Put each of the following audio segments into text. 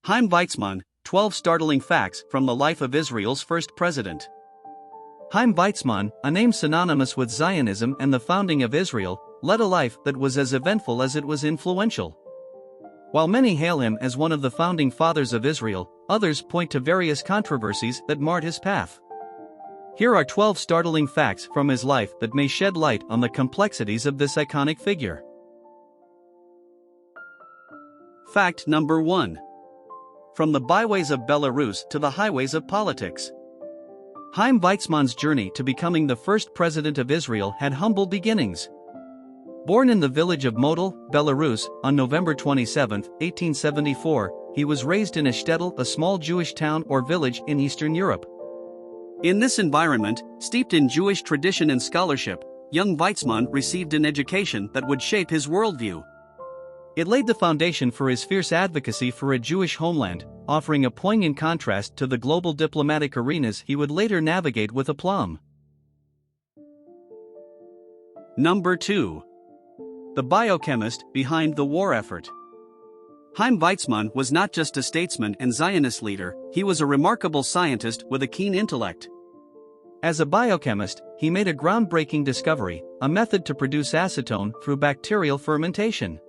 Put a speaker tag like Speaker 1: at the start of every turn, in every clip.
Speaker 1: Chaim Weizmann, 12 Startling Facts from the Life of Israel's First President. Chaim Weizmann, a name synonymous with Zionism and the founding of Israel, led a life that was as eventful as it was influential. While many hail him as one of the founding fathers of Israel, others point to various controversies that marred his path. Here are 12 startling facts from his life that may shed light on the complexities of this iconic figure. Fact number 1. From the byways of Belarus to the highways of politics. Chaim Weizmann's journey to becoming the first president of Israel had humble beginnings. Born in the village of Model, Belarus, on November 27, 1874, he was raised in a shtetl, a small Jewish town or village in Eastern Europe. In this environment, steeped in Jewish tradition and scholarship, young Weizmann received an education that would shape his worldview. It laid the foundation for his fierce advocacy for a Jewish homeland, offering a poignant contrast to the global diplomatic arenas he would later navigate with aplomb. Number 2. The biochemist behind the war effort. Chaim Weizmann was not just a statesman and Zionist leader, he was a remarkable scientist with a keen intellect. As a biochemist, he made a groundbreaking discovery, a method to produce acetone through bacterial fermentation.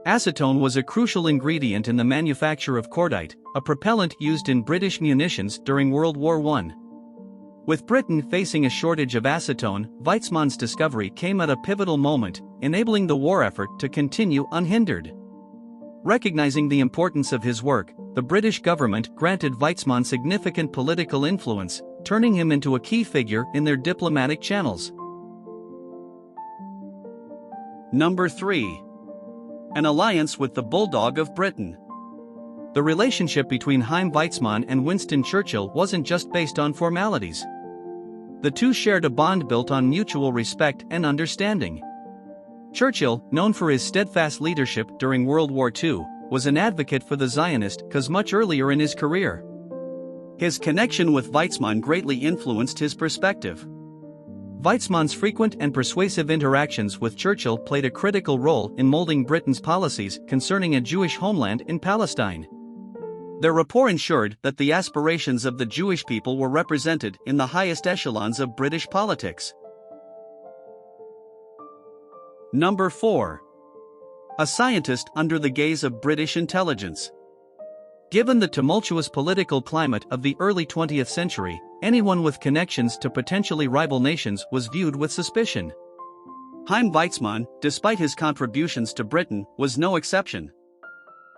Speaker 1: Acetone was a crucial ingredient in the manufacture of cordite, a propellant used in British munitions during World War I. With Britain facing a shortage of acetone, Weizmann's discovery came at a pivotal moment, enabling the war effort to continue unhindered. Recognizing the importance of his work, the British government granted Weizmann significant political influence, turning him into a key figure in their diplomatic channels. Number 3. An alliance with the Bulldog of Britain. The relationship between Chaim Weizmann and Winston Churchill wasn't just based on formalities. The two shared a bond built on mutual respect and understanding. Churchill, known for his steadfast leadership during World War II, was an advocate for the Zionist cause much earlier in his career. His connection with Weizmann greatly influenced his perspective. Weizmann's frequent and persuasive interactions with Churchill played a critical role in molding Britain's policies concerning a Jewish homeland in Palestine. Their rapport ensured that the aspirations of the Jewish people were represented in the highest echelons of British politics. Number 4. A scientist under the gaze of British intelligence. Given the tumultuous political climate of the early 20th century, anyone with connections to potentially rival nations was viewed with suspicion. Chaim Weizmann, despite his contributions to Britain, was no exception.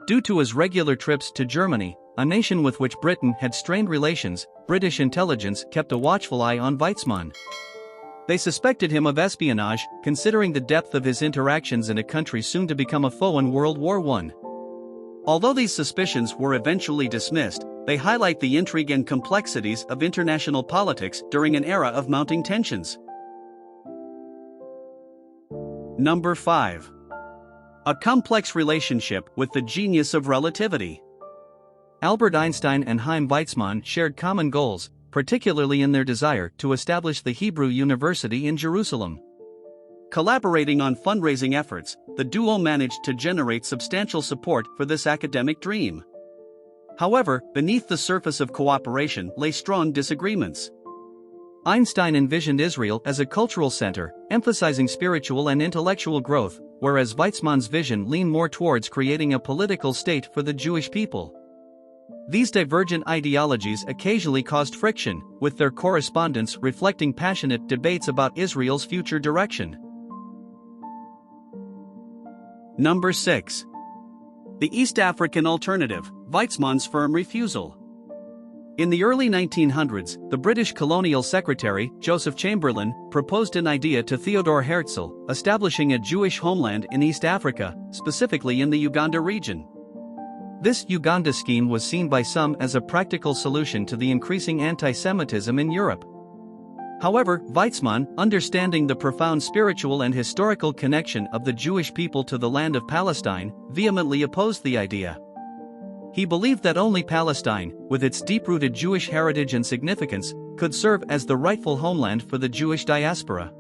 Speaker 1: Due to his regular trips to Germany, a nation with which Britain had strained relations, British intelligence kept a watchful eye on Weizmann. They suspected him of espionage, considering the depth of his interactions in a country soon to become a foe in World War I. Although these suspicions were eventually dismissed, they highlight the intrigue and complexities of international politics during an era of mounting tensions. Number 5. A complex relationship with the genius of relativity. Albert Einstein and Chaim Weizmann shared common goals, particularly in their desire to establish the Hebrew University in Jerusalem. Collaborating on fundraising efforts, the duo managed to generate substantial support for this academic dream. However, beneath the surface of cooperation lay strong disagreements. Einstein envisioned Israel as a cultural center, emphasizing spiritual and intellectual growth, whereas Weizmann's vision leaned more towards creating a political state for the Jewish people. These divergent ideologies occasionally caused friction, with their correspondence reflecting passionate debates about Israel's future direction. Number 6. The East African Alternative, Weizmann's firm refusal. In the early 1900s, the British colonial secretary, Joseph Chamberlain, proposed an idea to Theodore Herzl, establishing a Jewish homeland in East Africa, specifically in the Uganda region. This Uganda scheme was seen by some as a practical solution to the increasing anti-Semitism in Europe. However, Weizmann, understanding the profound spiritual and historical connection of the Jewish people to the land of Palestine, vehemently opposed the idea. He believed that only Palestine, with its deep-rooted Jewish heritage and significance, could serve as the rightful homeland for the Jewish diaspora.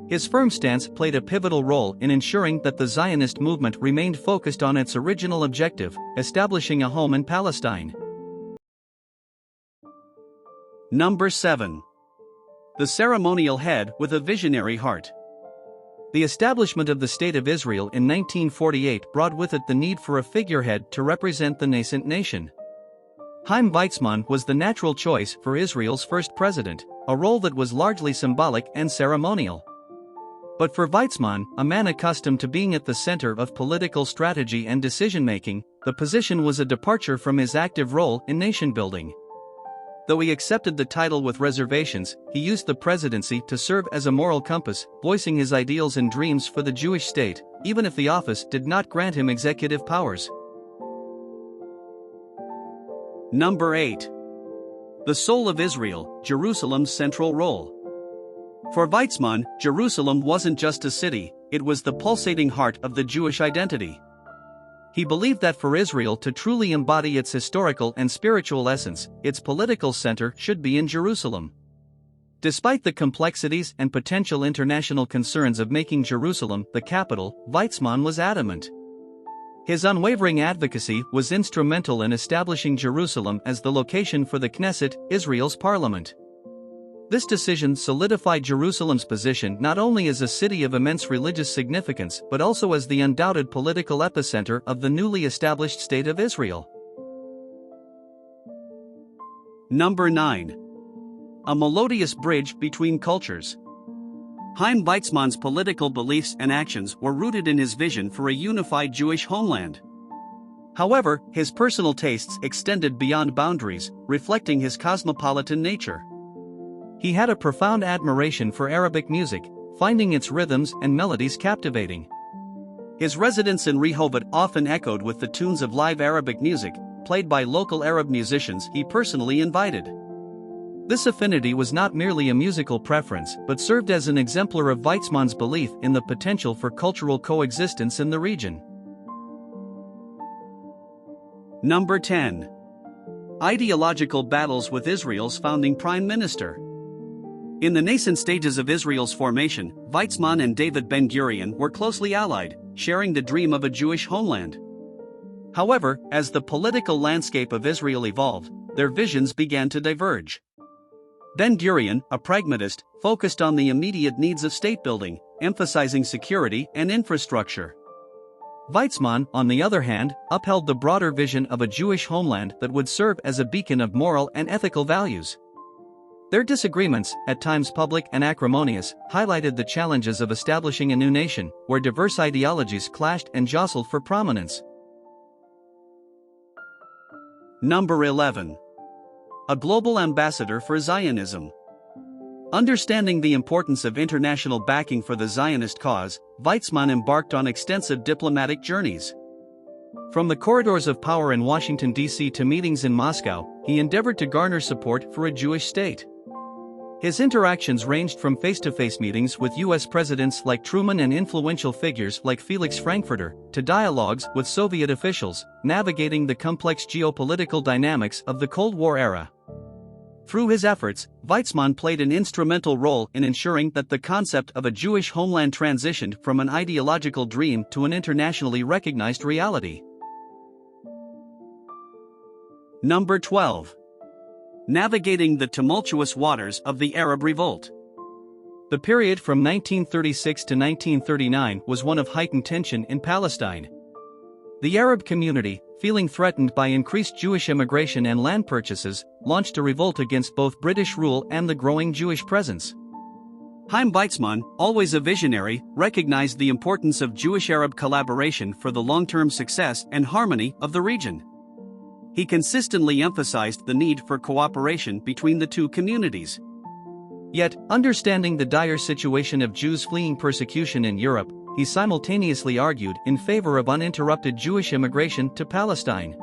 Speaker 1: His firm stance played a pivotal role in ensuring that the Zionist movement remained focused on its original objective, establishing a home in Palestine. Number 7. The ceremonial head with a visionary heart. The establishment of the State of Israel in 1948 brought with it the need for a figurehead to represent the nascent nation. Chaim Weizmann was the natural choice for Israel's first president, a role that was largely symbolic and ceremonial. But for Weizmann, a man accustomed to being at the center of political strategy and decision-making, the position was a departure from his active role in nation-building. Though he accepted the title with reservations, he used the presidency to serve as a moral compass, voicing his ideals and dreams for the Jewish state, even if the office did not grant him executive powers. Number 8. The soul of Israel, Jerusalem's central role. For Weizmann, Jerusalem wasn't just a city, it was the pulsating heart of the Jewish identity. He believed that for Israel to truly embody its historical and spiritual essence, its political center should be in Jerusalem. Despite the complexities and potential international concerns of making Jerusalem the capital, Weizmann was adamant. His unwavering advocacy was instrumental in establishing Jerusalem as the location for the Knesset, Israel's parliament. This decision solidified Jerusalem's position not only as a city of immense religious significance but also as the undoubted political epicenter of the newly established State of Israel. Number 9. A melodious bridge between cultures. Chaim Weizmann's political beliefs and actions were rooted in his vision for a unified Jewish homeland. However, his personal tastes extended beyond boundaries, reflecting his cosmopolitan nature. He had a profound admiration for Arabic music, finding its rhythms and melodies captivating. His residence in Revolt often echoed with the tunes of live Arabic music, played by local Arab musicians he personally invited. This affinity was not merely a musical preference but served as an exemplar of Weizmann's belief in the potential for cultural coexistence in the region. Number 10. Ideological battles with Israel's founding prime minister. In the nascent stages of Israel's formation, Weizmann and David Ben-Gurion were closely allied, sharing the dream of a Jewish homeland. However, as the political landscape of Israel evolved, their visions began to diverge. Ben-Gurion, a pragmatist, focused on the immediate needs of state building, emphasizing security and infrastructure. Weizmann, on the other hand, upheld the broader vision of a Jewish homeland that would serve as a beacon of moral and ethical values. Their disagreements, at times public and acrimonious, highlighted the challenges of establishing a new nation, where diverse ideologies clashed and jostled for prominence. Number 11. A global ambassador for Zionism. Understanding the importance of international backing for the Zionist cause, Weizmann embarked on extensive diplomatic journeys. From the corridors of power in Washington, D.C. to meetings in Moscow, he endeavored to garner support for a Jewish state. His interactions ranged from face-to-face meetings with U.S. presidents like Truman and influential figures like Felix Frankfurter, to dialogues with Soviet officials, navigating the complex geopolitical dynamics of the Cold War era. Through his efforts, Weizmann played an instrumental role in ensuring that the concept of a Jewish homeland transitioned from an ideological dream to an internationally recognized reality. Number 12. Navigating the tumultuous waters of the Arab Revolt. The period from 1936 to 1939 was one of heightened tension in Palestine. The Arab community, feeling threatened by increased Jewish immigration and land purchases, launched a revolt against both British rule and the growing Jewish presence. Chaim Weizmann, always a visionary, recognized the importance of Jewish-Arab collaboration for the long-term success and harmony of the region. He consistently emphasized the need for cooperation between the two communities. Yet, understanding the dire situation of Jews fleeing persecution in Europe, he simultaneously argued in favor of uninterrupted Jewish immigration to Palestine.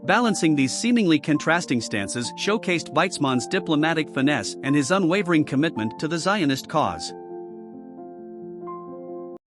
Speaker 1: Balancing these seemingly contrasting stances showcased Weizmann's diplomatic finesse and his unwavering commitment to the Zionist cause.